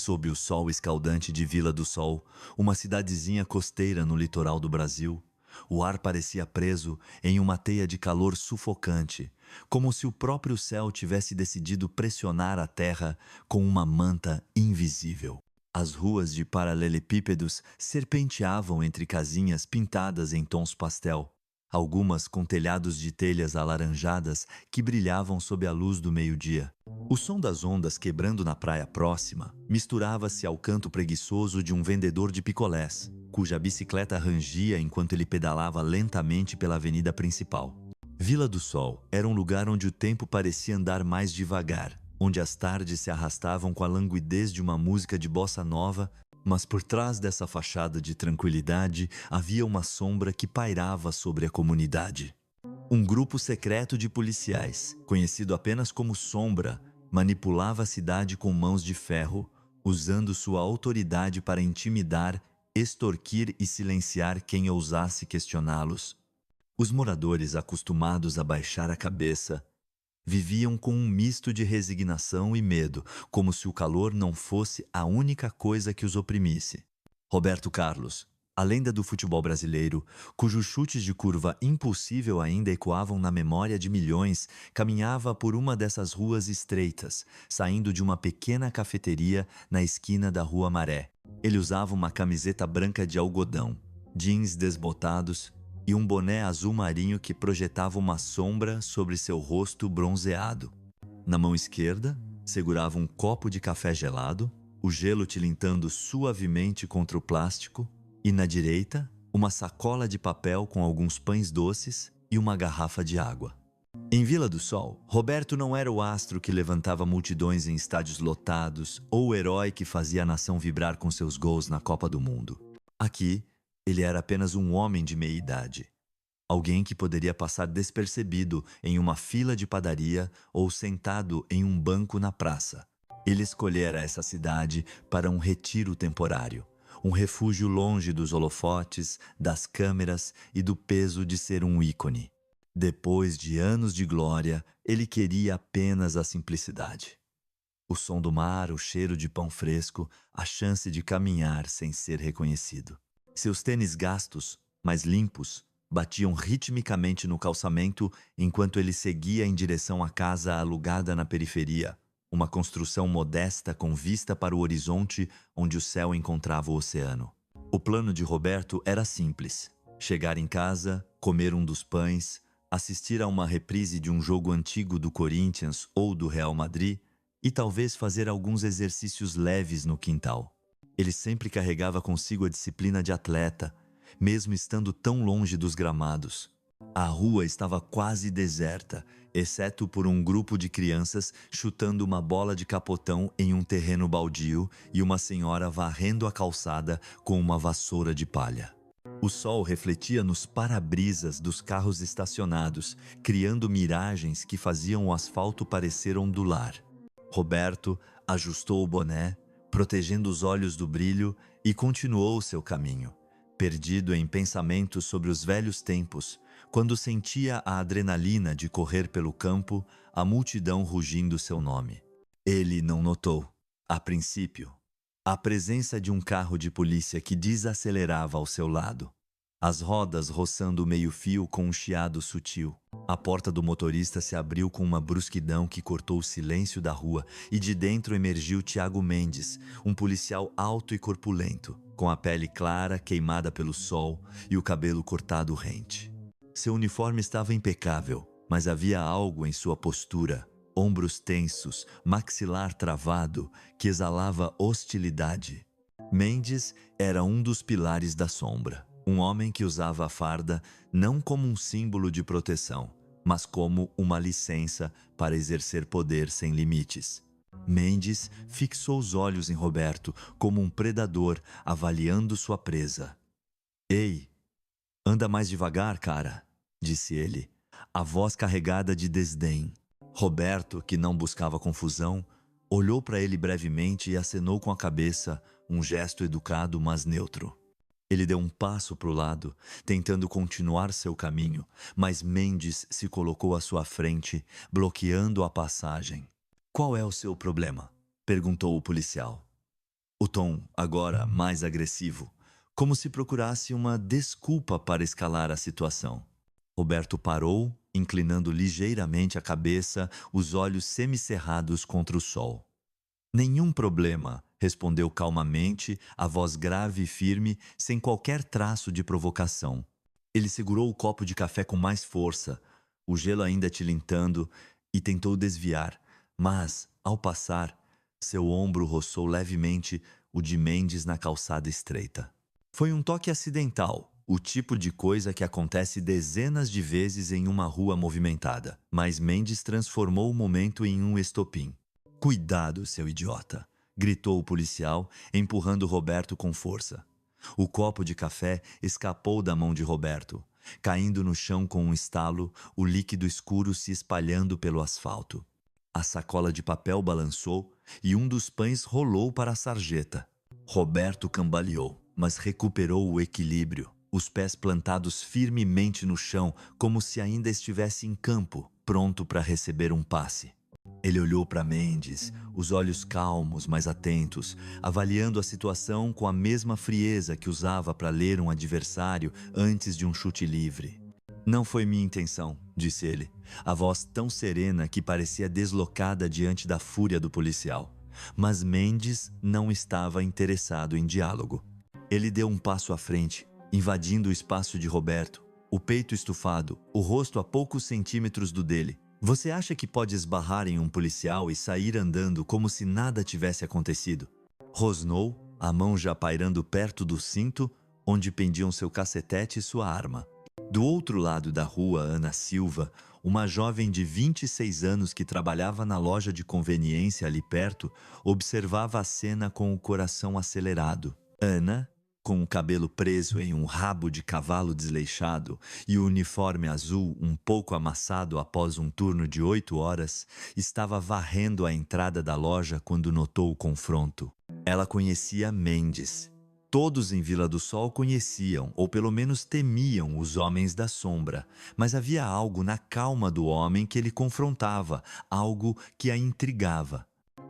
Sob o sol escaldante de Vila do Sol, uma cidadezinha costeira no litoral do Brasil, o ar parecia preso em uma teia de calor sufocante, como se o próprio céu tivesse decidido pressionar a terra com uma manta invisível. As ruas de paralelepípedos serpenteavam entre casinhas pintadas em tons pastel, algumas com telhados de telhas alaranjadas que brilhavam sob a luz do meio-dia. O som das ondas quebrando na praia próxima misturava-se ao canto preguiçoso de um vendedor de picolés, cuja bicicleta rangia enquanto ele pedalava lentamente pela avenida principal. Vila do Sol era um lugar onde o tempo parecia andar mais devagar, onde as tardes se arrastavam com a languidez de uma música de bossa nova, mas por trás dessa fachada de tranquilidade havia uma sombra que pairava sobre a comunidade. Um grupo secreto de policiais, conhecido apenas como Sombra, manipulava a cidade com mãos de ferro, usando sua autoridade para intimidar, extorquir e silenciar quem ousasse questioná-los. Os moradores, acostumados a baixar a cabeça, viviam com um misto de resignação e medo, como se o calor não fosse a única coisa que os oprimisse. Roberto Carlos, a lenda do futebol brasileiro, cujos chutes de curva impossível ainda ecoavam na memória de milhões, caminhava por uma dessas ruas estreitas, saindo de uma pequena cafeteria na esquina da Rua Maré. Ele usava uma camiseta branca de algodão, jeans desbotados e um boné azul marinho que projetava uma sombra sobre seu rosto bronzeado. Na mão esquerda, segurava um copo de café gelado, o gelo tilintando suavemente contra o plástico, e na direita, uma sacola de papel com alguns pães doces e uma garrafa de água. Em Vila do Sol, Roberto não era o astro que levantava multidões em estádios lotados ou o herói que fazia a nação vibrar com seus gols na Copa do Mundo. Aqui, ele era apenas um homem de meia-idade. Alguém que poderia passar despercebido em uma fila de padaria ou sentado em um banco na praça. Ele escolhera essa cidade para um retiro temporário, um refúgio longe dos holofotes, das câmeras e do peso de ser um ícone. Depois de anos de glória, ele queria apenas a simplicidade. O som do mar, o cheiro de pão fresco, a chance de caminhar sem ser reconhecido. Seus tênis gastos, mas limpos, batiam ritmicamente no calçamento enquanto ele seguia em direção à casa alugada na periferia, uma construção modesta com vista para o horizonte onde o céu encontrava o oceano. O plano de Roberto era simples: chegar em casa, comer um dos pães, assistir a uma reprise de um jogo antigo do Corinthians ou do Real Madrid e talvez fazer alguns exercícios leves no quintal. Ele sempre carregava consigo a disciplina de atleta, mesmo estando tão longe dos gramados. A rua estava quase deserta, exceto por um grupo de crianças chutando uma bola de capotão em um terreno baldio e uma senhora varrendo a calçada com uma vassoura de palha. O sol refletia nos para-brisas dos carros estacionados, criando miragens que faziam o asfalto parecer ondular. Roberto ajustou o boné, protegendo os olhos do brilho, e continuou seu caminho, perdido em pensamentos sobre os velhos tempos, quando sentia a adrenalina de correr pelo campo, a multidão rugindo seu nome. Ele não notou, a princípio, a presença de um carro de polícia que desacelerava ao seu lado, as rodas roçando o meio-fio com um chiado sutil. A porta do motorista se abriu com uma brusquidão que cortou o silêncio da rua e de dentro emergiu Tiago Mendes, um policial alto e corpulento, com a pele clara queimada pelo sol e o cabelo cortado rente. Seu uniforme estava impecável, mas havia algo em sua postura, ombros tensos, maxilar travado, que exalava hostilidade. Mendes era um dos pilares da Sombra. Um homem que usava a farda não como um símbolo de proteção, mas como uma licença para exercer poder sem limites. Mendes fixou os olhos em Roberto como um predador avaliando sua presa. "Ei, anda mais devagar, cara", disse ele, a voz carregada de desdém. Roberto, que não buscava confusão, olhou para ele brevemente e acenou com a cabeça, um gesto educado mas neutro. Ele deu um passo para o lado, tentando continuar seu caminho, mas Mendes se colocou à sua frente, bloqueando a passagem. "Qual é o seu problema?", perguntou o policial. O tom, agora mais agressivo, como se procurasse uma desculpa para escalar a situação. Roberto parou, inclinando ligeiramente a cabeça, os olhos semicerrados contra o sol. Nenhum problema, respondeu calmamente, a voz grave e firme, sem qualquer traço de provocação. Ele segurou o copo de café com mais força, o gelo ainda tilintando, e tentou desviar, mas, ao passar, seu ombro roçou levemente o de Mendes na calçada estreita. Foi um toque acidental, o tipo de coisa que acontece dezenas de vezes em uma rua movimentada, mas Mendes transformou o momento em um estopim. Cuidado, seu idiota! Gritou o policial, empurrando Roberto com força. O copo de café escapou da mão de Roberto, caindo no chão com um estalo, o líquido escuro se espalhando pelo asfalto. A sacola de papel balançou e um dos pães rolou para a sarjeta. Roberto cambaleou, mas recuperou o equilíbrio, os pés plantados firmemente no chão, como se ainda estivesse em campo, pronto para receber um passe. Ele olhou para Mendes, os olhos calmos, mas atentos, avaliando a situação com a mesma frieza que usava para ler um adversário antes de um chute livre. Não foi minha intenção, disse ele, a voz tão serena que parecia deslocada diante da fúria do policial. Mas Mendes não estava interessado em diálogo. Ele deu um passo à frente, invadindo o espaço de Roberto, o peito estufado, o rosto a poucos centímetros do dele. Você acha que pode esbarrar em um policial e sair andando como se nada tivesse acontecido? Rosnou, a mão já pairando perto do cinto, onde pendiam seu cacetete e sua arma. Do outro lado da rua, Ana Silva, uma jovem de 26 anos que trabalhava na loja de conveniência ali perto, observava a cena com o coração acelerado. Ana, com o cabelo preso em um rabo de cavalo desleixado e o uniforme azul um pouco amassado após um turno de 8 horas, estava varrendo a entrada da loja quando notou o confronto. Ela conhecia Mendes. Todos em Vila do Sol conheciam, ou pelo menos temiam, os homens da sombra, mas havia algo na calma do homem que ele confrontava, algo que a intrigava.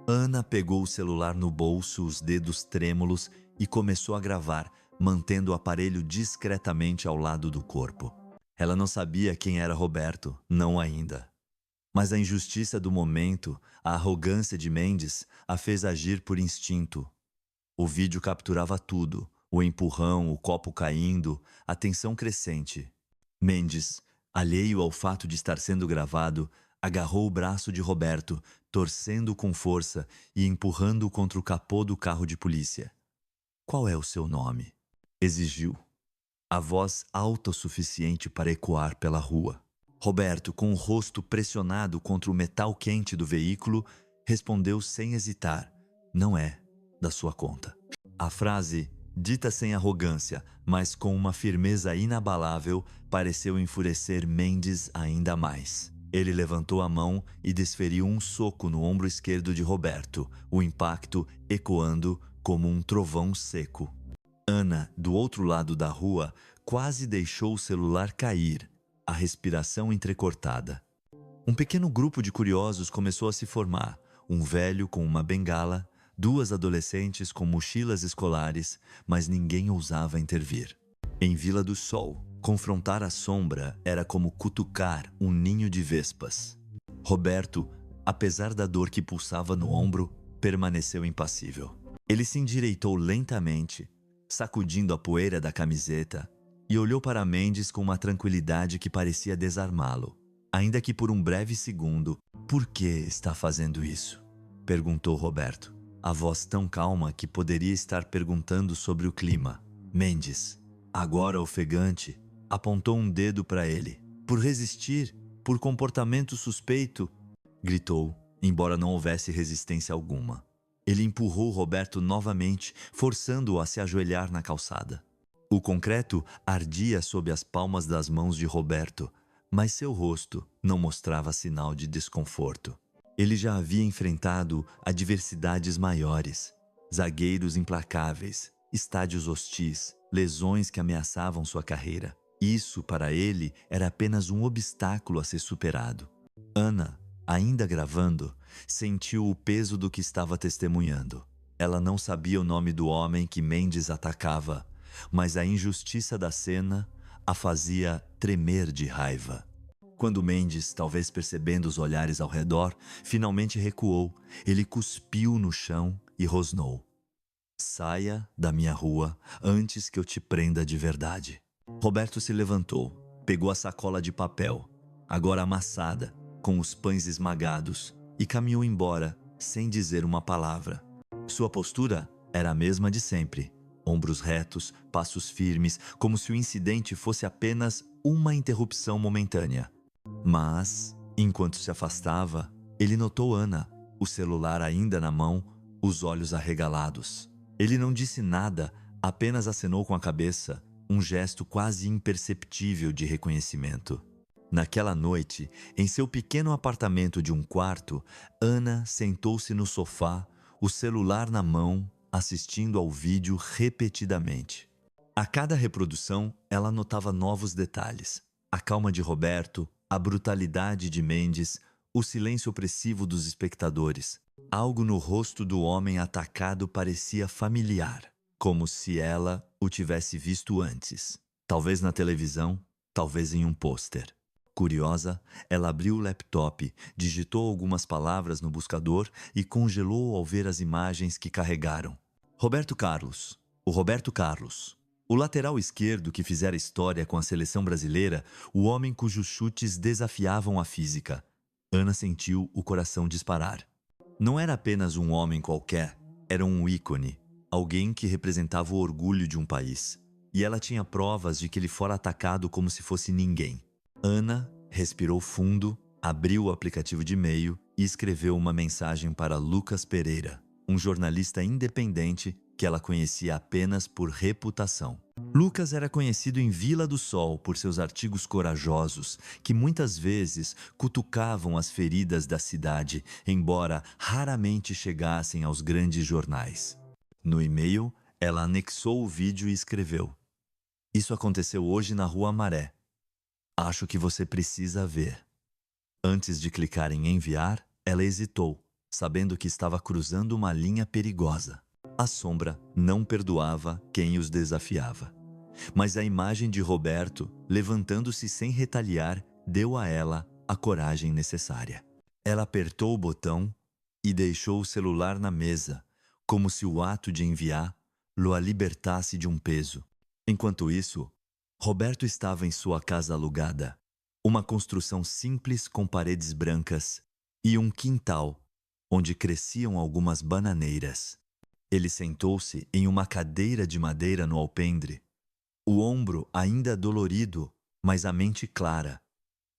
Ana pegou o celular no bolso, os dedos trêmulos, e começou a gravar, mantendo o aparelho discretamente ao lado do corpo. Ela não sabia quem era Roberto, não ainda. Mas a injustiça do momento, a arrogância de Mendes, a fez agir por instinto. O vídeo capturava tudo, o empurrão, o copo caindo, a tensão crescente. Mendes, alheio ao fato de estar sendo gravado, agarrou o braço de Roberto, torcendo com força e empurrando-o contra o capô do carro de polícia. Qual é o seu nome? Exigiu. A voz alta o suficiente para ecoar pela rua. Roberto, com o rosto pressionado contra o metal quente do veículo, respondeu sem hesitar. Não é da sua conta. A frase, dita sem arrogância, mas com uma firmeza inabalável, pareceu enfurecer Mendes ainda mais. Ele levantou a mão e desferiu um soco no ombro esquerdo de Roberto, o impacto ecoando como um trovão seco. Ana, do outro lado da rua, quase deixou o celular cair, a respiração entrecortada. Um pequeno grupo de curiosos começou a se formar, um velho com uma bengala, duas adolescentes com mochilas escolares, mas ninguém ousava intervir. Em Vila do Sol, confrontar a sombra era como cutucar um ninho de vespas. Roberto, apesar da dor que pulsava no ombro, permaneceu impassível. Ele se endireitou lentamente, sacudindo a poeira da camiseta, e olhou para Mendes com uma tranquilidade que parecia desarmá-lo. Ainda que por um breve segundo. Por que está fazendo isso? Perguntou Roberto, a voz tão calma que poderia estar perguntando sobre o clima. Mendes, agora ofegante, apontou um dedo para ele. Por resistir, por comportamento suspeito, gritou, embora não houvesse resistência alguma. Ele empurrou Roberto novamente, forçando-o a se ajoelhar na calçada. O concreto ardia sob as palmas das mãos de Roberto, mas seu rosto não mostrava sinal de desconforto. Ele já havia enfrentado adversidades maiores, zagueiros implacáveis, estádios hostis, lesões que ameaçavam sua carreira. Isso, para ele, era apenas um obstáculo a ser superado. Ana, ainda gravando, sentiu o peso do que estava testemunhando. Ela não sabia o nome do homem que Mendes atacava, mas a injustiça da cena a fazia tremer de raiva. Quando Mendes, talvez percebendo os olhares ao redor, finalmente recuou, ele cuspiu no chão e rosnou: "Saia da minha rua antes que eu te prenda de verdade." Roberto se levantou, pegou a sacola de papel, agora amassada, com os pães esmagados, e caminhou embora, sem dizer uma palavra. Sua postura era a mesma de sempre: ombros retos, passos firmes, como se o incidente fosse apenas uma interrupção momentânea. Mas, enquanto se afastava, ele notou Ana, o celular ainda na mão, os olhos arregalados. Ele não disse nada, apenas acenou com a cabeça, um gesto quase imperceptível de reconhecimento. Naquela noite, em seu pequeno apartamento de um quarto, Ana sentou-se no sofá, o celular na mão, assistindo ao vídeo repetidamente. A cada reprodução, ela notava novos detalhes: a calma de Roberto, a brutalidade de Mendes, o silêncio opressivo dos espectadores. Algo no rosto do homem atacado parecia familiar, como se ela o tivesse visto antes. Talvez na televisão, talvez em um pôster. Curiosa, ela abriu o laptop, digitou algumas palavras no buscador e congelou ao ver as imagens que carregaram. Roberto Carlos. O Roberto Carlos. O lateral esquerdo que fizera história com a seleção brasileira, o homem cujos chutes desafiavam a física. Ana sentiu o coração disparar. Não era apenas um homem qualquer, era um ícone, alguém que representava o orgulho de um país. E ela tinha provas de que ele fora atacado como se fosse ninguém. Ana respirou fundo, abriu o aplicativo de e-mail e escreveu uma mensagem para Lucas Pereira, um jornalista independente que ela conhecia apenas por reputação. Lucas era conhecido em Vila do Sol por seus artigos corajosos, que muitas vezes cutucavam as feridas da cidade, embora raramente chegassem aos grandes jornais. No e-mail, ela anexou o vídeo e escreveu: "Isso aconteceu hoje na Rua Maré. Acho que você precisa ver." Antes de clicar em enviar, ela hesitou, sabendo que estava cruzando uma linha perigosa. A sombra não perdoava quem os desafiava. Mas a imagem de Roberto, levantando-se sem retaliar, deu a ela a coragem necessária. Ela apertou o botão e deixou o celular na mesa, como se o ato de enviar a libertasse de um peso. Enquanto isso, Roberto estava em sua casa alugada, uma construção simples com paredes brancas e um quintal onde cresciam algumas bananeiras. Ele sentou-se em uma cadeira de madeira no alpendre, o ombro ainda dolorido, mas a mente clara.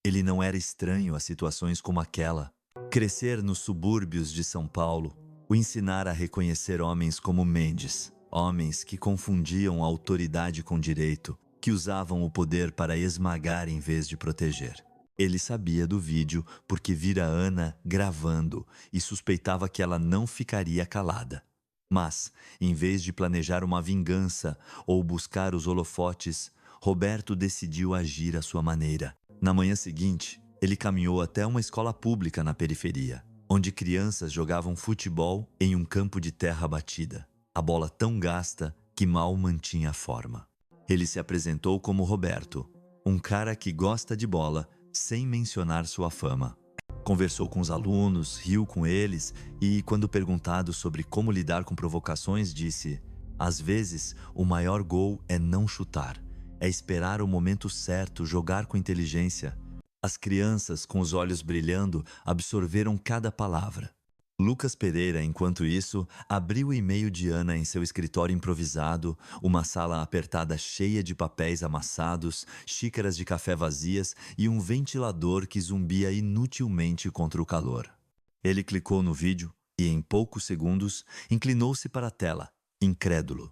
Ele não era estranho a situações como aquela. Crescer nos subúrbios de São Paulo o ensinara a reconhecer homens como Mendes, homens que confundiam a autoridade com direito, que usavam o poder para esmagar em vez de proteger. Ele sabia do vídeo porque vira Ana gravando e suspeitava que ela não ficaria calada. Mas, em vez de planejar uma vingança ou buscar os holofotes, Roberto decidiu agir à sua maneira. Na manhã seguinte, ele caminhou até uma escola pública na periferia, onde crianças jogavam futebol em um campo de terra batida, a bola tão gasta que mal mantinha a forma. Ele se apresentou como Roberto, um cara que gosta de bola, sem mencionar sua fama. Conversou com os alunos, riu com eles e, quando perguntado sobre como lidar com provocações, disse: "Às vezes, o maior gol é não chutar, é esperar o momento certo, jogar com inteligência." As crianças, com os olhos brilhando, absorveram cada palavra. Lucas Pereira, enquanto isso, abriu o e-mail de Ana em seu escritório improvisado, uma sala apertada cheia de papéis amassados, xícaras de café vazias e um ventilador que zumbia inutilmente contra o calor. Ele clicou no vídeo e, em poucos segundos, inclinou-se para a tela, incrédulo.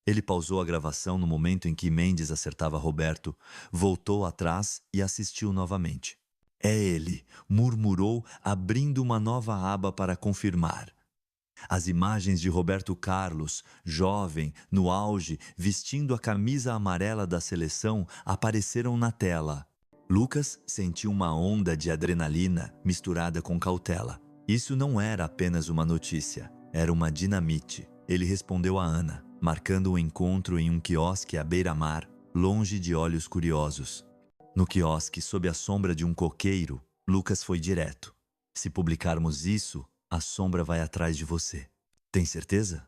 Ele pausou a gravação no momento em que Mendes acertava Roberto, voltou atrás e assistiu novamente. "É ele", murmurou, abrindo uma nova aba para confirmar. As imagens de Roberto Carlos, jovem, no auge, vestindo a camisa amarela da seleção, apareceram na tela. Lucas sentiu uma onda de adrenalina misturada com cautela. Isso não era apenas uma notícia. Era uma dinamite. Ele respondeu a Ana, marcando o encontro em um quiosque à beira-mar, longe de olhos curiosos. No quiosque, sob a sombra de um coqueiro, Lucas foi direto. Se publicarmos isso, a sombra vai atrás de você. Tem certeza?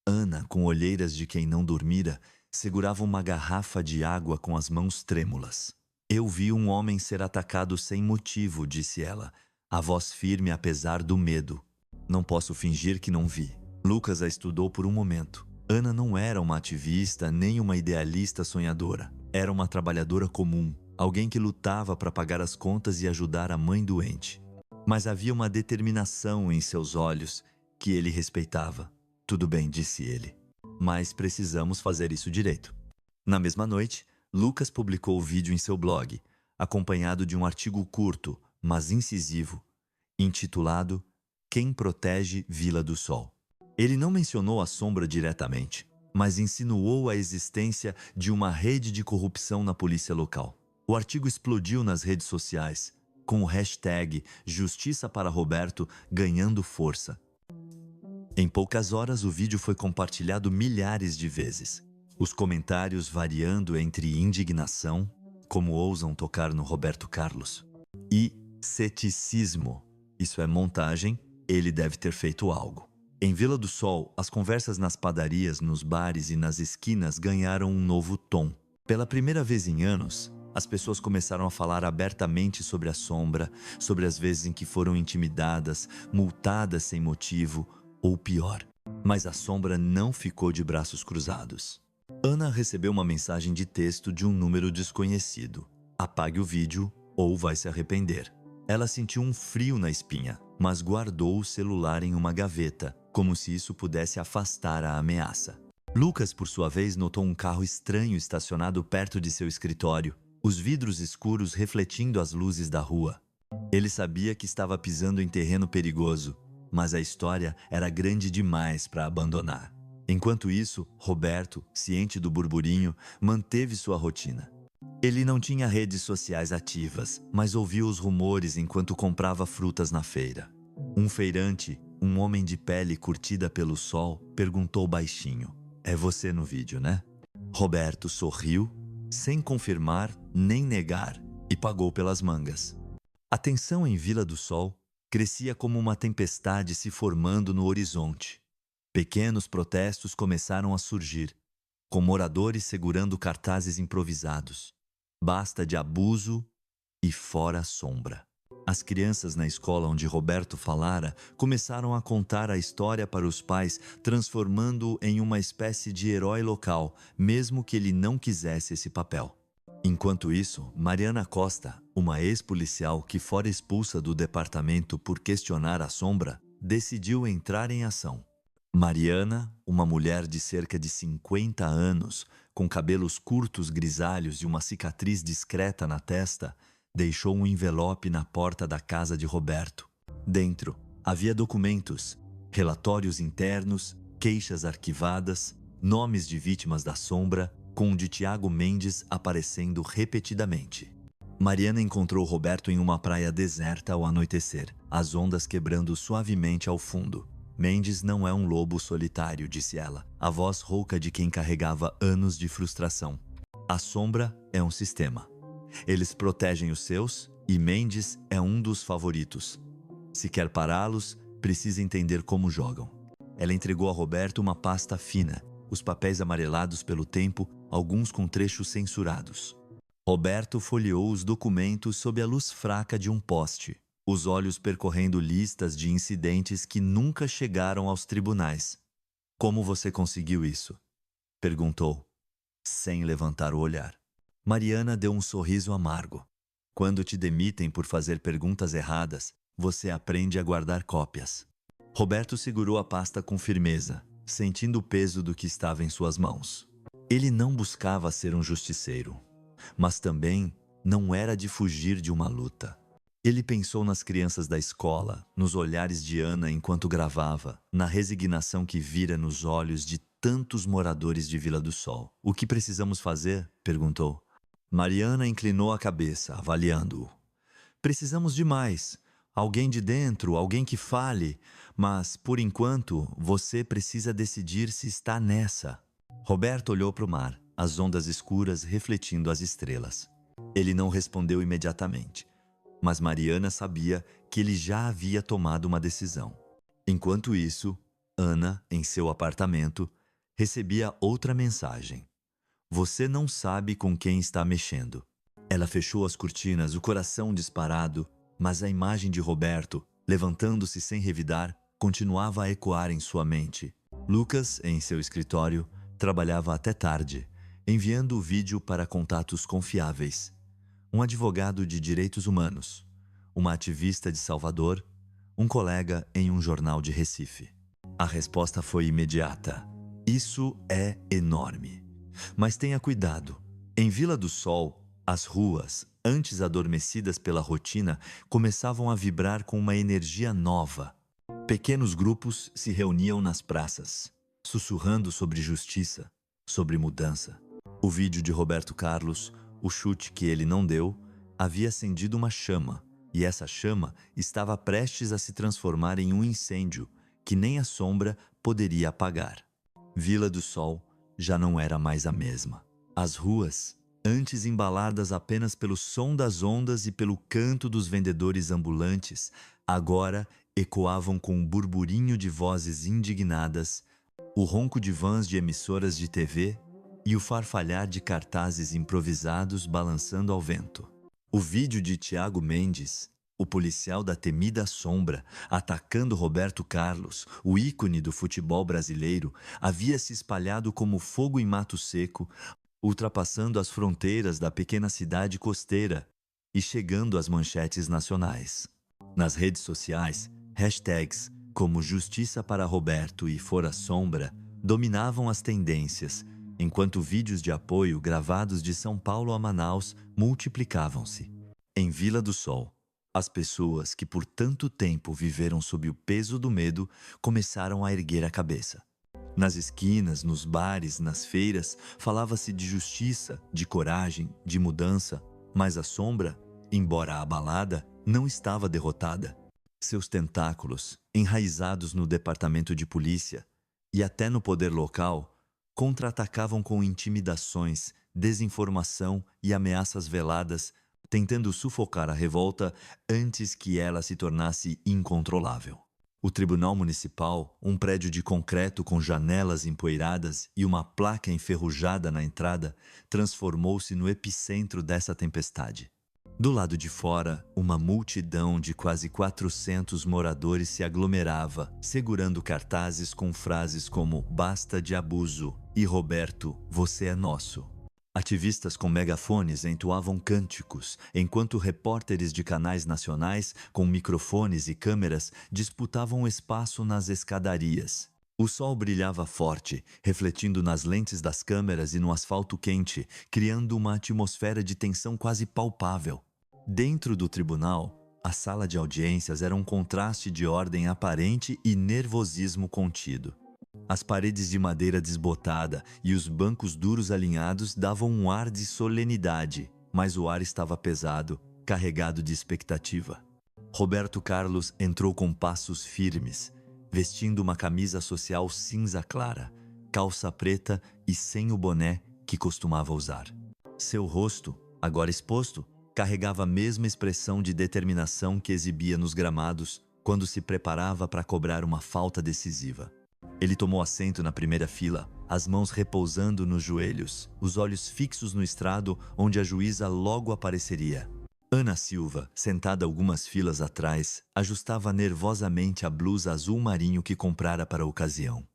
Ana, com olheiras de quem não dormira, segurava uma garrafa de água com as mãos trêmulas. Eu vi um homem ser atacado sem motivo, disse ela, a voz firme apesar do medo. Não posso fingir que não vi. Lucas a estudou por um momento. Ana não era uma ativista nem uma idealista sonhadora. Era uma trabalhadora comum, alguém que lutava para pagar as contas e ajudar a mãe doente. Mas havia uma determinação em seus olhos que ele respeitava. Tudo bem, disse ele. Mas precisamos fazer isso direito. Na mesma noite, Lucas publicou o vídeo em seu blog, acompanhado de um artigo curto, mas incisivo, intitulado Quem Protege Vila do Sol. Ele não mencionou a sombra diretamente, mas insinuou a existência de uma rede de corrupção na polícia local. O artigo explodiu nas redes sociais, com o hashtag Justiça para Roberto ganhando força. Em poucas horas, o vídeo foi compartilhado milhares de vezes. Os comentários variando entre indignação, como ousam tocar no Roberto Carlos, e ceticismo, isso é montagem, ele deve ter feito algo. Em Vila do Sol, as conversas nas padarias, nos bares e nas esquinas ganharam um novo tom. Pela primeira vez em anos, as pessoas começaram a falar abertamente sobre a sombra, sobre as vezes em que foram intimidadas, multadas sem motivo, ou pior. Mas a sombra não ficou de braços cruzados. Ana recebeu uma mensagem de texto de um número desconhecido. Apague o vídeo ou vai se arrepender. Ela sentiu um frio na espinha, mas guardou o celular em uma gaveta, como se isso pudesse afastar a ameaça. Lucas, por sua vez, notou um carro estranho estacionado perto de seu escritório, os vidros escuros refletindo as luzes da rua. Ele sabia que estava pisando em terreno perigoso, mas a história era grande demais para abandonar. Enquanto isso, Roberto, ciente do burburinho, manteve sua rotina. Ele não tinha redes sociais ativas, mas ouvia os rumores enquanto comprava frutas na feira. Um feirante, um homem de pele curtida pelo sol, perguntou baixinho: "É você no vídeo, né?" Roberto sorriu, sem confirmar nem negar, e pagou pelas mangas. A tensão em Vila do Sol crescia como uma tempestade se formando no horizonte. Pequenos protestos começaram a surgir, com moradores segurando cartazes improvisados. Basta de abuso e fora a sombra. As crianças na escola onde Roberto falara começaram a contar a história para os pais, transformando-o em uma espécie de herói local, mesmo que ele não quisesse esse papel. Enquanto isso, Mariana Costa, uma ex-policial que fora expulsa do departamento por questionar a sombra, decidiu entrar em ação. Mariana, uma mulher de cerca de 50 anos, com cabelos curtos grisalhos e uma cicatriz discreta na testa, deixou um envelope na porta da casa de Roberto. Dentro, havia documentos, relatórios internos, queixas arquivadas, nomes de vítimas da sombra, com o de Tiago Mendes aparecendo repetidamente. Mariana encontrou Roberto em uma praia deserta ao anoitecer, as ondas quebrando suavemente ao fundo. Mendes não é um lobo solitário, disse ela, a voz rouca de quem carregava anos de frustração. A sombra é um sistema. Eles protegem os seus e Mendes é um dos favoritos. Se quer pará-los, precisa entender como jogam. Ela entregou a Roberto uma pasta fina, os papéis amarelados pelo tempo, alguns com trechos censurados. Roberto folheou os documentos sob a luz fraca de um poste, os olhos percorrendo listas de incidentes que nunca chegaram aos tribunais. "Como você conseguiu isso?" perguntou, sem levantar o olhar. Mariana deu um sorriso amargo. "Quando te demitem por fazer perguntas erradas, você aprende a guardar cópias." Roberto segurou a pasta com firmeza, sentindo o peso do que estava em suas mãos. Ele não buscava ser um justiceiro, mas também não era de fugir de uma luta. Ele pensou nas crianças da escola, nos olhares de Ana enquanto gravava, na resignação que vira nos olhos de tantos moradores de Vila do Sol. "O que precisamos fazer?" perguntou. Mariana inclinou a cabeça, avaliando-o. "Precisamos de mais. Alguém de dentro, alguém que fale, mas, por enquanto, você precisa decidir se está nessa. Roberto olhou para o mar, as ondas escuras refletindo as estrelas. Ele não respondeu imediatamente, mas Mariana sabia que ele já havia tomado uma decisão. Enquanto isso, Ana, em seu apartamento, recebia outra mensagem. Você não sabe com quem está mexendo. Ela fechou as cortinas, o coração disparado, mas a imagem de Roberto, levantando-se sem revidar, continuava a ecoar em sua mente. Lucas, em seu escritório, trabalhava até tarde, enviando o vídeo para contatos confiáveis. Um advogado de direitos humanos, uma ativista de Salvador, um colega em um jornal de Recife. A resposta foi imediata. Isso é enorme. Mas tenha cuidado. Em Vila do Sol, as ruas, antes adormecidas pela rotina, começavam a vibrar com uma energia nova. Pequenos grupos se reuniam nas praças, sussurrando sobre justiça, sobre mudança. O vídeo de Roberto Carlos, o chute que ele não deu, havia acendido uma chama, e essa chama estava prestes a se transformar em um incêndio que nem a sombra poderia apagar. Vila do Sol já não era mais a mesma. As ruas, antes embaladas apenas pelo som das ondas e pelo canto dos vendedores ambulantes, agora ecoavam com um burburinho de vozes indignadas, o ronco de vans de emissoras de TV e o farfalhar de cartazes improvisados balançando ao vento. O vídeo de Tiago Mendes, o policial da temida sombra, atacando Roberto Carlos, o ícone do futebol brasileiro, havia se espalhado como fogo em mato seco, ultrapassando as fronteiras da pequena cidade costeira e chegando às manchetes nacionais. Nas redes sociais, hashtags como Justiça para Roberto e Fora Sombra dominavam as tendências, enquanto vídeos de apoio gravados de São Paulo a Manaus multiplicavam-se. Em Vila do Sol, as pessoas que por tanto tempo viveram sob o peso do medo começaram a erguer a cabeça. Nas esquinas, nos bares, nas feiras, falava-se de justiça, de coragem, de mudança, mas a sombra, embora abalada, não estava derrotada. Seus tentáculos, enraizados no departamento de polícia e até no poder local, contra-atacavam com intimidações, desinformação e ameaças veladas, tentando sufocar a revolta antes que ela se tornasse incontrolável. O Tribunal Municipal, um prédio de concreto com janelas empoeiradas e uma placa enferrujada na entrada, transformou-se no epicentro dessa tempestade. Do lado de fora, uma multidão de quase 400 moradores se aglomerava, segurando cartazes com frases como "Basta de abuso" e "Roberto, você é nosso". Ativistas com megafones entoavam cânticos, enquanto repórteres de canais nacionais, com microfones e câmeras, disputavam espaço nas escadarias. O sol brilhava forte, refletindo nas lentes das câmeras e no asfalto quente, criando uma atmosfera de tensão quase palpável. Dentro do tribunal, a sala de audiências era um contraste de ordem aparente e nervosismo contido. As paredes de madeira desbotada e os bancos duros alinhados davam um ar de solenidade, mas o ar estava pesado, carregado de expectativa. Roberto Carlos entrou com passos firmes, vestindo uma camisa social cinza clara, calça preta e sem o boné que costumava usar. Seu rosto, agora exposto, carregava a mesma expressão de determinação que exibia nos gramados quando se preparava para cobrar uma falta decisiva. Ele tomou assento na primeira fila, as mãos repousando nos joelhos, os olhos fixos no estrado onde a juíza logo apareceria. Ana Silva, sentada algumas filas atrás, ajustava nervosamente a blusa azul marinho que comprara para a ocasião.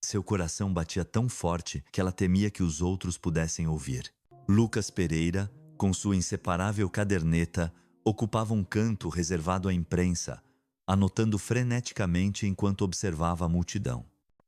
Seu coração batia tão forte que ela temia que os outros pudessem ouvir. Lucas Pereira, com sua inseparável caderneta, ocupava um canto reservado à imprensa, anotando freneticamente enquanto observava a multidão.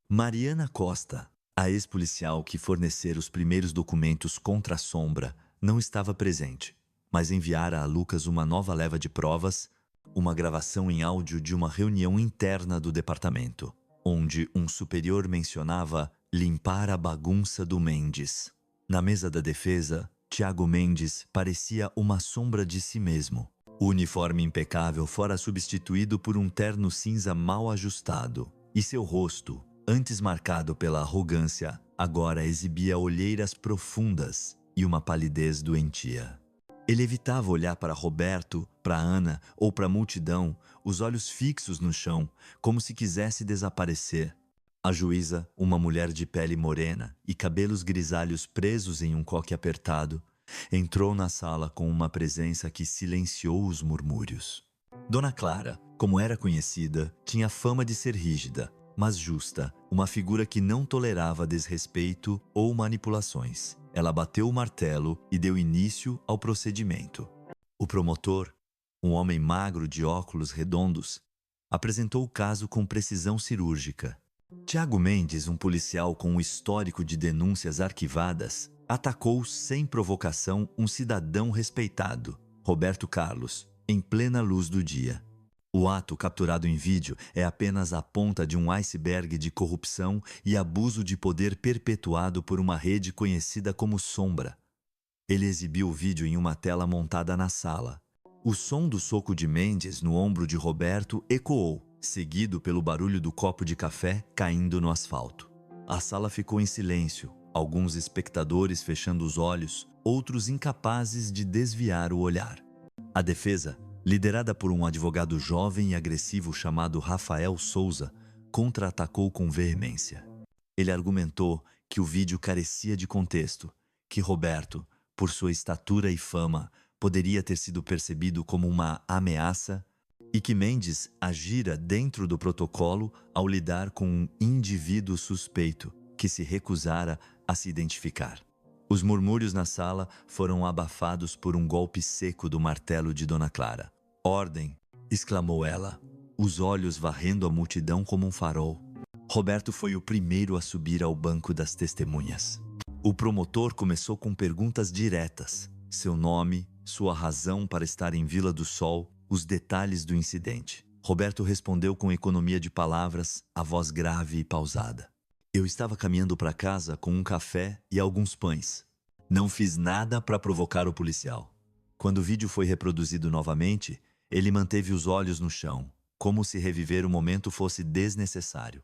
Mariana Costa, a ex-policial que fornecera os primeiros documentos contra a sombra, não estava presente, mas enviara a Lucas uma nova leva de provas, uma gravação em áudio de uma reunião interna do departamento, onde um superior mencionava limpar a bagunça do Mendes. Na mesa da defesa, Tiago Mendes parecia uma sombra de si mesmo. O uniforme impecável fora substituído por um terno cinza mal ajustado, e seu rosto, antes marcado pela arrogância, agora exibia olheiras profundas e uma palidez doentia. Ele evitava olhar para Roberto, para Ana ou para a multidão, os olhos fixos no chão, como se quisesse desaparecer. A juíza, uma mulher de pele morena e cabelos grisalhos presos em um coque apertado, entrou na sala com uma presença que silenciou os murmúrios. Dona Clara, como era conhecida, tinha fama de ser rígida, mas justa, uma figura que não tolerava desrespeito ou manipulações. Ela bateu o martelo e deu início ao procedimento. O promotor, um homem magro de óculos redondos, apresentou o caso com precisão cirúrgica. Tiago Mendes, um policial com um histórico de denúncias arquivadas, atacou sem provocação um cidadão respeitado, Roberto Carlos, em plena luz do dia. O ato capturado em vídeo é apenas a ponta de um iceberg de corrupção e abuso de poder perpetuado por uma rede conhecida como Sombra. Ele exibiu o vídeo em uma tela montada na sala. O som do soco de Mendes no ombro de Roberto ecoou, seguido pelo barulho do copo de café caindo no asfalto. A sala ficou em silêncio, alguns espectadores fechando os olhos, outros incapazes de desviar o olhar. A defesa, liderada por um advogado jovem e agressivo chamado Rafael Souza, contra-atacou com veemência. Ele argumentou que o vídeo carecia de contexto, que Roberto, por sua estatura e fama, poderia ter sido percebido como uma ameaça e que Mendes agira dentro do protocolo ao lidar com um indivíduo suspeito que se recusara a se identificar. Os murmúrios na sala foram abafados por um golpe seco do martelo de Dona Clara. "Ordem!", exclamou ela, os olhos varrendo a multidão como um farol. Roberto foi o primeiro a subir ao banco das testemunhas. O promotor começou com perguntas diretas: seu nome, sua razão para estar em Vila do Sol, os detalhes do incidente. Roberto respondeu com economia de palavras, a voz grave e pausada. "Eu estava caminhando para casa com um café e alguns pães. Não fiz nada para provocar o policial." Quando o vídeo foi reproduzido novamente, ele manteve os olhos no chão, como se reviver o momento fosse desnecessário.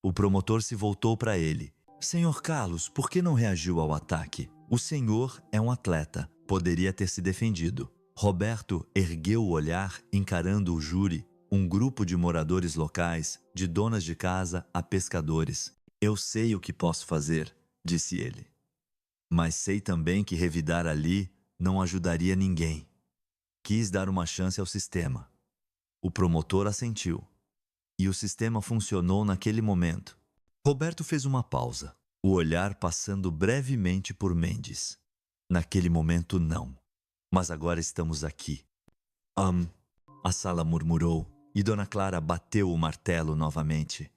O promotor se voltou para ele. "Senhor Carlos, por que não reagiu ao ataque? O senhor é um atleta, poderia ter se defendido." Roberto ergueu o olhar encarando o júri, um grupo de moradores locais, de donas de casa a pescadores. "Eu sei o que posso fazer", disse ele. "Mas sei também que revidar ali não ajudaria ninguém. Quis dar uma chance ao sistema." O promotor assentiu. E o sistema funcionou naquele momento. Roberto fez uma pausa, o olhar passando brevemente por Mendes. "Naquele momento, não. Mas agora estamos aqui." A sala murmurou e Dona Clara bateu o martelo novamente.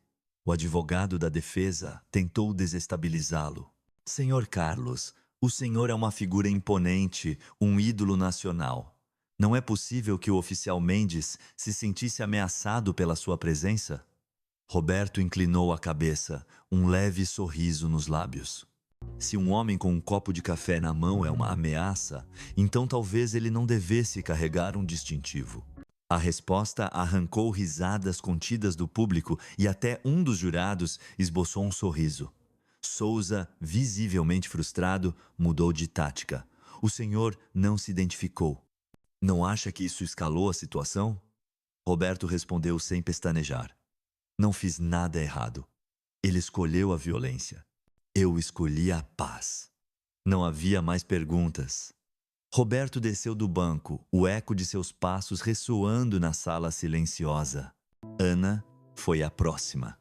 O advogado da defesa tentou desestabilizá-lo. "Senhor Carlos, o senhor é uma figura imponente, um ídolo nacional. Não é possível que o oficial Mendes se sentisse ameaçado pela sua presença?" Roberto inclinou a cabeça, um leve sorriso nos lábios. Se um homem com um copo de café na mão é uma ameaça, então talvez ele não devesse carregar um distintivo. A resposta arrancou risadas contidas do público e até um dos jurados esboçou um sorriso. Souza, visivelmente frustrado, mudou de tática. O senhor não se identificou. "Não acha que isso escalou a situação?" Roberto respondeu sem pestanejar. "Não fiz nada errado. Ele escolheu a violência. Eu escolhi a paz." Não havia mais perguntas. Roberto desceu do banco, o eco de seus passos ressoando na sala silenciosa. Ana foi a próxima.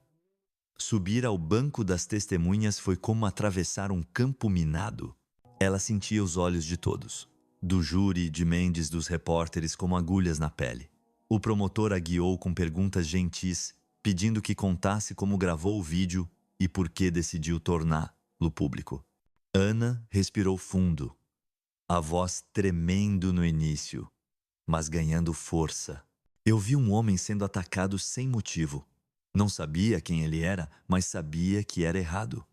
Subir ao banco das testemunhas foi como atravessar um campo minado. Ela sentia os olhos de todos, do júri, de Mendes, dos repórteres, como agulhas na pele. O promotor a guiou com perguntas gentis, pedindo que contasse como gravou o vídeo e por que decidiu torná-lo público. Ana respirou fundo, a voz tremendo no início, mas ganhando força. "Eu vi um homem sendo atacado sem motivo. Não sabia quem ele era, mas sabia que era errado.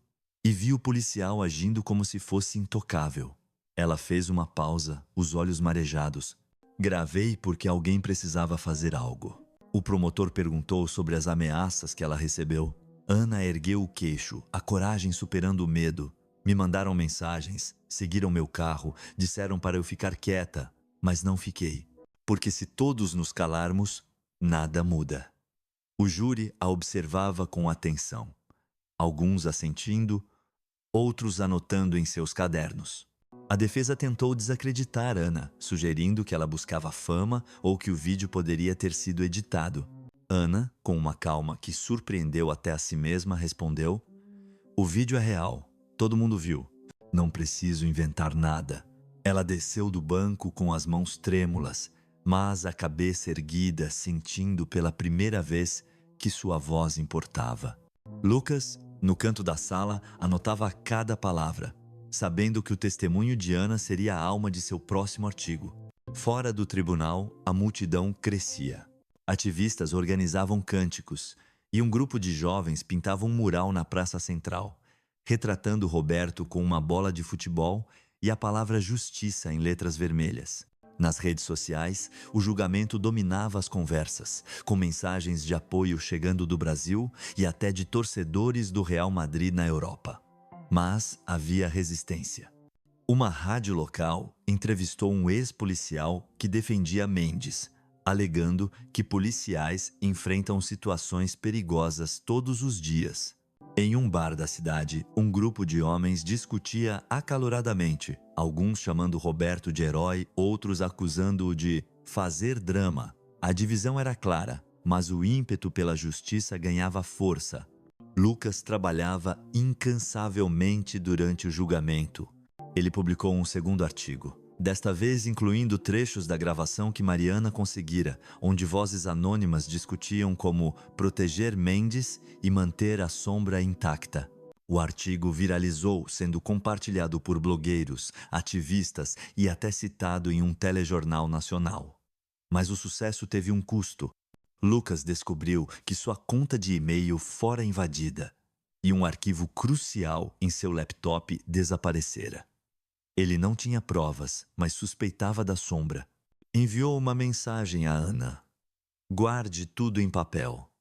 E vi o policial agindo como se fosse intocável." Ela fez uma pausa, os olhos marejados. Gravei porque alguém precisava fazer algo. O promotor perguntou sobre as ameaças que ela recebeu. Ana ergueu o queixo, a coragem superando o medo. Me mandaram mensagens, seguiram meu carro, disseram para eu ficar quieta, mas não fiquei. Porque se todos nos calarmos, nada muda. O júri a observava com atenção. Alguns assentindo, outros anotando em seus cadernos. A defesa tentou desacreditar Ana, sugerindo que ela buscava fama ou que o vídeo poderia ter sido editado. Ana, com uma calma que surpreendeu até a si mesma, respondeu: "O vídeo é real, todo mundo viu. Não preciso inventar nada." Ela desceu do banco com as mãos trêmulas, mas a cabeça erguida, sentindo pela primeira vez que sua voz importava. Lucas, no canto da sala, anotava cada palavra, sabendo que o testemunho de Ana seria a alma de seu próximo artigo. Fora do tribunal, a multidão crescia. Ativistas organizavam cânticos e um grupo de jovens pintava um mural na praça central, retratando Roberto com uma bola de futebol e a palavra justiça em letras vermelhas. Nas redes sociais, o julgamento dominava as conversas, com mensagens de apoio chegando do Brasil e até de torcedores do Real Madrid na Europa. Mas havia resistência. Uma rádio local entrevistou um ex-policial que defendia Mendes, alegando que policiais enfrentam situações perigosas todos os dias. Em um bar da cidade, um grupo de homens discutia acaloradamente, alguns chamando Roberto de herói, outros acusando-o de fazer drama. A divisão era clara, mas o ímpeto pela justiça ganhava força. Lucas trabalhava incansavelmente durante o julgamento. Ele publicou um segundo artigo, desta vez incluindo trechos da gravação que Mariana conseguira, onde vozes anônimas discutiam como proteger Mendes e manter a sombra intacta. O artigo viralizou, sendo compartilhado por blogueiros, ativistas e até citado em um telejornal nacional. Mas o sucesso teve um custo. Lucas descobriu que sua conta de e-mail fora invadida e um arquivo crucial em seu laptop desaparecera. Ele não tinha provas, mas suspeitava da sombra. Enviou uma mensagem a Ana: "Guarde tudo em papel.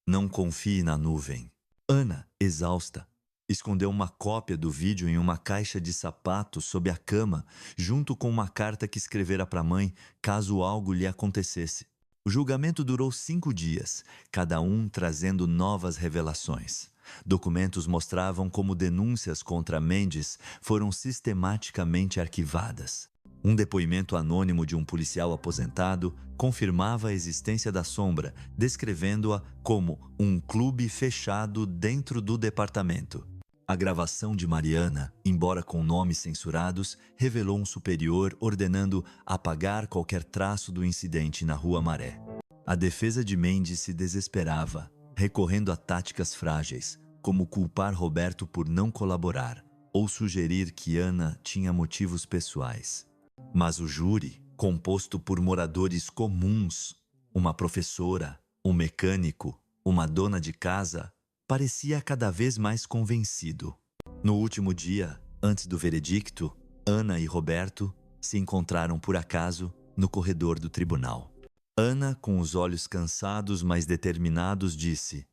Não confie na nuvem." Ana, exausta, escondeu uma cópia do vídeo em uma caixa de sapatos sob a cama, junto com uma carta que escrevera para a mãe caso algo lhe acontecesse. O julgamento durou 5 dias, cada um trazendo novas revelações. Documentos mostravam como denúncias contra Mendes foram sistematicamente arquivadas. Um depoimento anônimo de um policial aposentado confirmava a existência da sombra, descrevendo-a como um clube fechado dentro do departamento. A gravação de Mariana, embora com nomes censurados, revelou um superior ordenando apagar qualquer traço do incidente na Rua Maré. A defesa de Mendes se desesperava, recorrendo a táticas frágeis, como culpar Roberto por não colaborar ou sugerir que Ana tinha motivos pessoais. Mas o júri, composto por moradores comuns, uma professora, um mecânico, uma dona de casa, parecia cada vez mais convencido. No último dia, antes do veredicto, Ana e Roberto se encontraram por acaso no corredor do tribunal. Ana, com os olhos cansados, mas determinados, disse: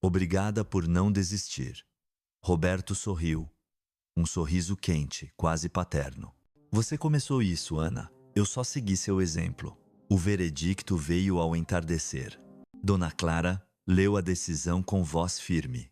"Obrigada por não desistir." Roberto sorriu, um sorriso quente, quase paterno. "Você começou isso, Ana. Eu só segui seu exemplo." O veredicto veio ao entardecer. Dona Clara leu a decisão com voz firme.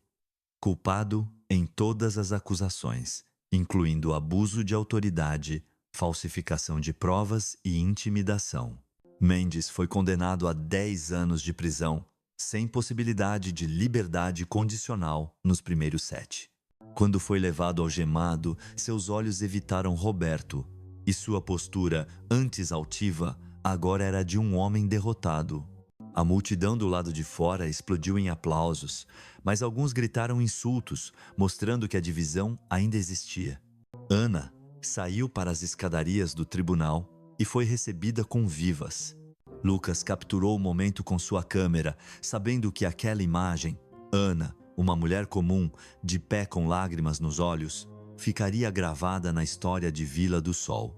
Culpado em todas as acusações, incluindo abuso de autoridade, falsificação de provas e intimidação. Mendes foi condenado a 10 anos de prisão, sem possibilidade de liberdade condicional nos primeiros 7. Quando foi levado algemado, seus olhos evitaram Roberto, e sua postura, antes altiva, agora era de um homem derrotado. A multidão do lado de fora explodiu em aplausos, mas alguns gritaram insultos, mostrando que a divisão ainda existia. Ana saiu para as escadarias do tribunal e foi recebida com vivas. Lucas capturou o momento com sua câmera, sabendo que aquela imagem, Ana, uma mulher comum, de pé com lágrimas nos olhos, ficaria gravada na história de Vila do Sol.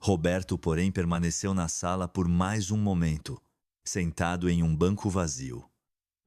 Roberto, porém, permaneceu na sala por mais um momento, sentado em um banco vazio.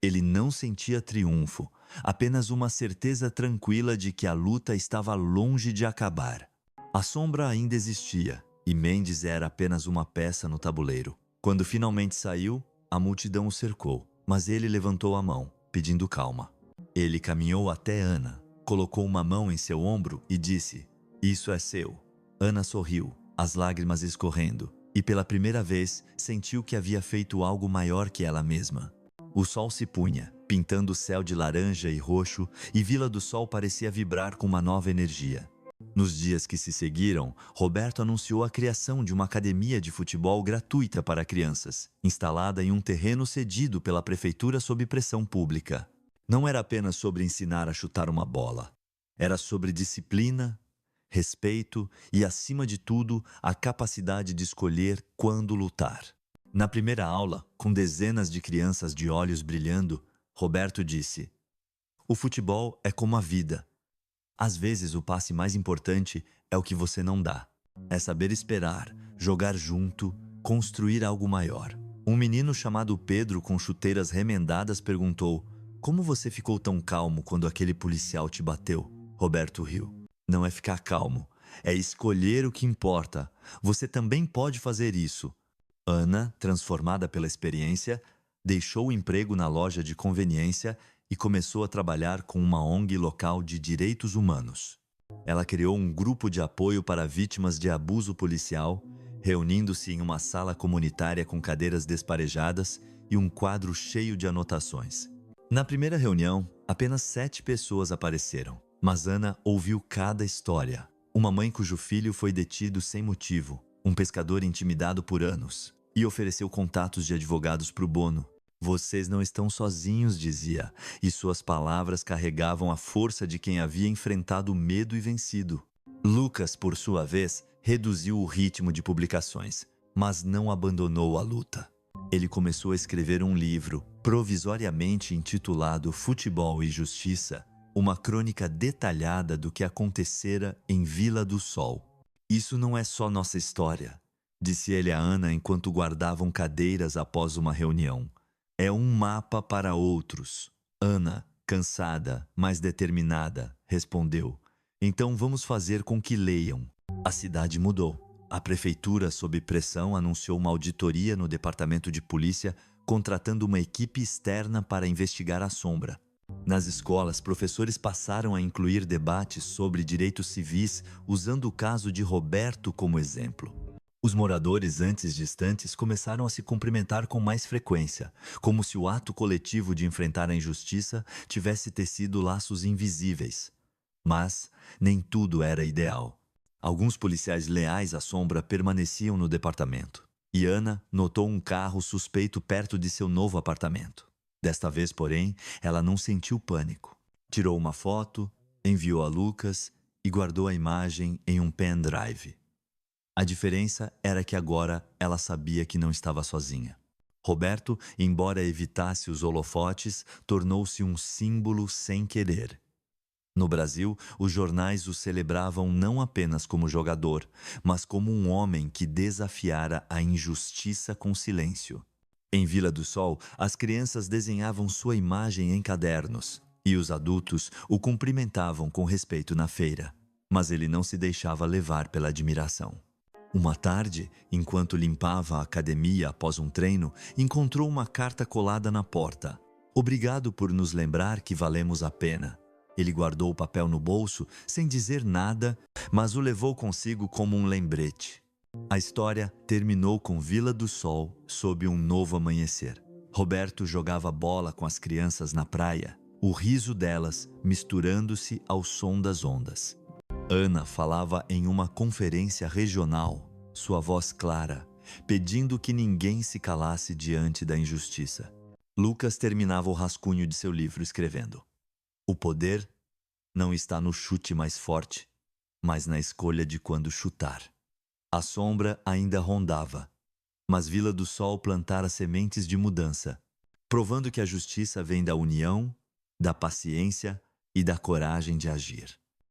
Ele não sentia triunfo, apenas uma certeza tranquila de que a luta estava longe de acabar. A sombra ainda existia, e Mendes era apenas uma peça no tabuleiro. Quando finalmente saiu, a multidão o cercou, mas ele levantou a mão, pedindo calma. Ele caminhou até Ana, colocou uma mão em seu ombro e disse: "Isso é seu." Ana sorriu, as lágrimas escorrendo, e pela primeira vez sentiu que havia feito algo maior que ela mesma. O sol se punha, pintando o céu de laranja e roxo, e Vila do Sol parecia vibrar com uma nova energia. Nos dias que se seguiram, Roberto anunciou a criação de uma academia de futebol gratuita para crianças, instalada em um terreno cedido pela prefeitura sob pressão pública. Não era apenas sobre ensinar a chutar uma bola. Era sobre disciplina, respeito e, acima de tudo, a capacidade de escolher quando lutar. Na primeira aula, com dezenas de crianças de olhos brilhando, Roberto disse: "O futebol é como a vida. Às vezes o passe mais importante é o que você não dá. É saber esperar, jogar junto, construir algo maior." Um menino chamado Pedro, com chuteiras remendadas, perguntou: "Como você ficou tão calmo quando aquele policial te bateu?" Roberto riu. "Não é ficar calmo, é escolher o que importa. Você também pode fazer isso." Ana, transformada pela experiência, deixou o emprego na loja de conveniência e começou a trabalhar com uma ONG local de direitos humanos. Ela criou um grupo de apoio para vítimas de abuso policial, reunindo-se em uma sala comunitária com cadeiras desparejadas e um quadro cheio de anotações. Na primeira reunião, apenas 7 pessoas apareceram, mas Ana ouviu cada história. Uma mãe cujo filho foi detido sem motivo, um pescador intimidado por anos, e ofereceu contatos de advogados pro bono. "Vocês não estão sozinhos", dizia, e suas palavras carregavam a força de quem havia enfrentado o medo e vencido. Lucas, por sua vez, reduziu o ritmo de publicações, mas não abandonou a luta. Ele começou a escrever um livro, provisoriamente intitulado Futebol e Justiça, uma crônica detalhada do que acontecera em Vila do Sol. "Isso não é só nossa história", disse ele a Ana enquanto guardavam cadeiras após uma reunião. "É um mapa para outros." Ana, cansada, mas determinada, respondeu: "Então vamos fazer com que leiam." A cidade mudou. A prefeitura, sob pressão, anunciou uma auditoria no departamento de polícia, contratando uma equipe externa para investigar a sombra. Nas escolas, professores passaram a incluir debates sobre direitos civis, usando o caso de Roberto como exemplo. Os moradores, antes distantes, começaram a se cumprimentar com mais frequência, como se o ato coletivo de enfrentar a injustiça tivesse tecido laços invisíveis. Mas nem tudo era ideal. Alguns policiais leais à sombra permaneciam no departamento, e Ana notou um carro suspeito perto de seu novo apartamento. Desta vez, porém, ela não sentiu pânico. Tirou uma foto, enviou a Lucas e guardou a imagem em um pendrive. A diferença era que agora ela sabia que não estava sozinha. Roberto, embora evitasse os holofotes, tornou-se um símbolo sem querer. No Brasil, os jornais o celebravam não apenas como jogador, mas como um homem que desafiara a injustiça com silêncio. Em Vila do Sol, as crianças desenhavam sua imagem em cadernos, e os adultos o cumprimentavam com respeito na feira. Mas ele não se deixava levar pela admiração. Uma tarde, enquanto limpava a academia após um treino, encontrou uma carta colada na porta. "Obrigado por nos lembrar que valemos a pena." Ele guardou o papel no bolso, sem dizer nada, mas o levou consigo como um lembrete. A história terminou com Vila do Sol sob um novo amanhecer. Roberto jogava bola com as crianças na praia, o riso delas misturando-se ao som das ondas. Ana falava em uma conferência regional, sua voz clara, pedindo que ninguém se calasse diante da injustiça. Lucas terminava o rascunho de seu livro escrevendo: "O poder não está no chute mais forte, mas na escolha de quando chutar." A sombra ainda rondava, mas Vila do Sol plantara sementes de mudança, provando que a justiça vem da união, da paciência e da coragem de agir.